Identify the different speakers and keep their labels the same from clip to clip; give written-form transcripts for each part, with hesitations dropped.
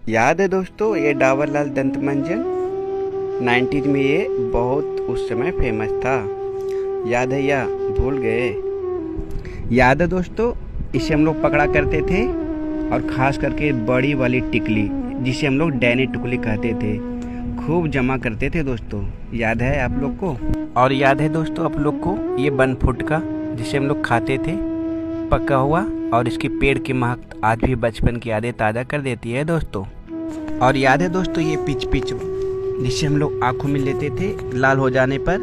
Speaker 1: याद है दोस्तों ये डाबर लाल दंत मंजन 90s में ये बहुत उस समय फेमस था। याद है या भूल गए? याद है दोस्तों इसे हम लोग पकड़ा करते थे और ख़ास करके बड़ी वाली टिकली जिसे हम लोग डैनी टिकली कहते थे, खूब जमा करते थे दोस्तों। याद है आप लोग को? और याद है दोस्तों आप लोग को ये 1 फुट का जिसे हम लोग खाते थे पका हुआ, और इसकी पेड़ की महक आज भी बचपन की यादें ताज़ा कर देती है दोस्तों। और याद है दोस्तों ये पिच पिच जिसे हम लोग आँखों में लेते थे लाल हो जाने पर,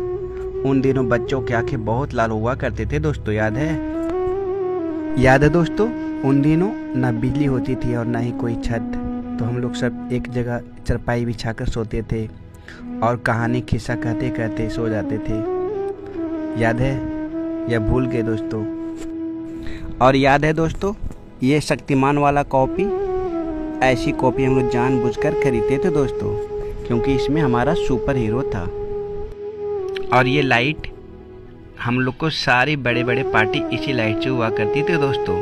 Speaker 1: उन दिनों बच्चों की आंखें बहुत लाल हुआ करते थे दोस्तों। याद है? याद है दोस्तों उन दिनों ना बिजली होती थी और ना ही कोई छत, तो हम लोग सब एक जगह चरपाई बिछाकर सोते थे और कहानी खिस्सा कहते कहते सो जाते थे। याद है या भूल गए दोस्तों? और याद है दोस्तों ये शक्तिमान वाला कॉपी, ऐसी कॉपी हम लोग जानबूझकर खरीदते थे दोस्तों क्योंकि इसमें हमारा सुपर हीरो था। और ये लाइट हम लोग को सारी बड़े बड़े पार्टी इसी लाइट से हुआ करती थी दोस्तों,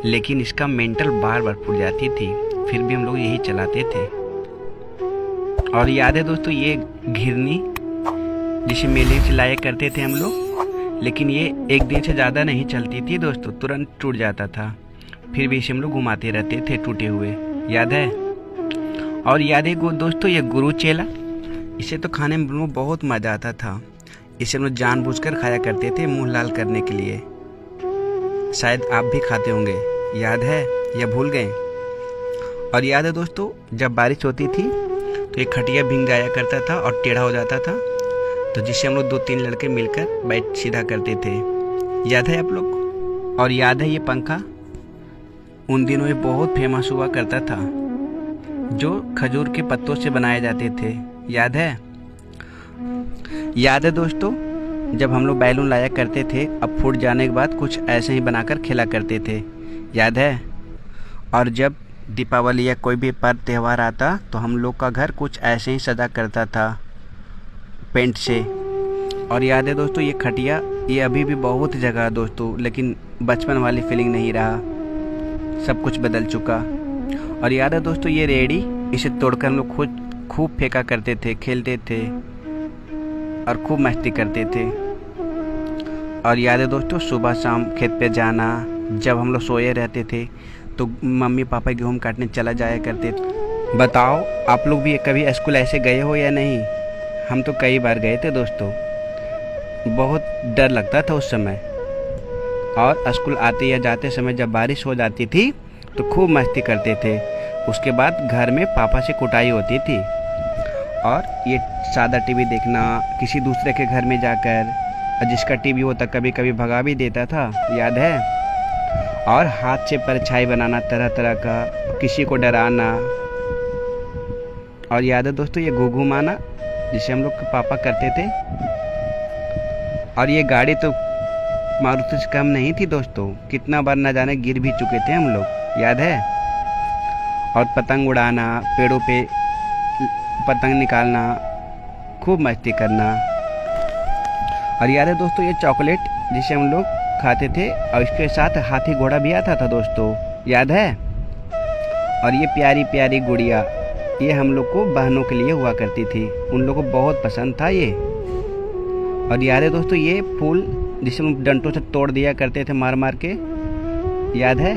Speaker 1: लेकिन इसका मेंटल बार बार फूट जाती थी, फिर भी हम लोग यही चलाते थे। और याद है दोस्तों ये घिरनी जिसे मेले से लाया करते थे हम लोग, लेकिन ये एक दिन से ज़्यादा नहीं चलती थी दोस्तों, तुरंत टूट जाता था, फिर भी इसे हम लोग घुमाते रहते थे टूटे हुए। याद है? और याद है दोस्तों ये गुरु चेला, इसे तो खाने में बहुत मज़ा आता था, इसे हम लोग जानबूझकर खाया करते थे मुंह लाल करने के लिए। शायद आप भी खाते होंगे। याद है या भूल गए? और याद है दोस्तों जब बारिश होती थी तो ये खटिया भीग जाया करता था और टेढ़ा हो जाता था, तो जिससे हम लोग 2-3 लड़के मिलकर बैठ सीधा करते थे। याद है आप लोग? और याद है ये पंखा, उन दिनों ये बहुत फेमस हुआ करता था, जो खजूर के पत्तों से बनाए जाते थे। याद है? याद है दोस्तों जब हम लोग बैलून लाया करते थे, अब फूट जाने के बाद कुछ ऐसे ही बनाकर खेला करते थे। याद है? और जब दीपावली या कोई भी पर्व त्यौहार आता तो हम लोग का घर कुछ ऐसे ही सजा करता था पेंट से। और याद है दोस्तों ये खटिया, ये अभी भी बहुत जगह है दोस्तों, लेकिन बचपन वाली फीलिंग नहीं रहा, सब कुछ बदल चुका। और याद है दोस्तों ये रेडी, इसे तोड़कर हम लोग खुद खूब फेंका करते थे, खेलते थे और खूब मस्ती करते थे। और याद है दोस्तों सुबह शाम खेत पे जाना, जब हम लोग सोए रहते थे तो मम्मी पापा गेहूँ काटने चला जाया करते थे। बताओ आप लोग भी कभी स्कूल ऐसे गए हो या नहीं? हम तो कई बार गए थे दोस्तों, बहुत डर लगता था उस समय। और स्कूल आते या जाते समय जब बारिश हो जाती थी तो खूब मस्ती करते थे, उसके बाद घर में पापा से कुटाई होती थी। और ये सादा टीवी देखना, किसी दूसरे के घर में जाकर, जिसका टीवी होता कभी कभी भगा भी देता था। याद है? और हाथ से परछाई बनाना तरह तरह का, किसी को डराना। और याद है दोस्तों ये घूघू माना जिसे हम लोग के पापा करते थे। और ये गाड़ी तो मारुति से कम नहीं थी दोस्तों, कितना बार न जाने गिर भी चुके थे हम लोग। याद है? और पतंग उड़ाना, पेड़ों पे पतंग निकालना, खूब मस्ती करना। और याद है दोस्तों ये चॉकलेट जिसे हम लोग खाते थे और इसके साथ हाथी घोड़ा भी आता था दोस्तों। याद है? और ये प्यारी प्यारी गुड़िया, ये हम लोग को बहनों के लिए हुआ करती थी, उन लोगों को बहुत पसंद था ये। और याद है दोस्तों ये फूल जिसे हम डंटों से तोड़ दिया करते थे मार मार के। याद है?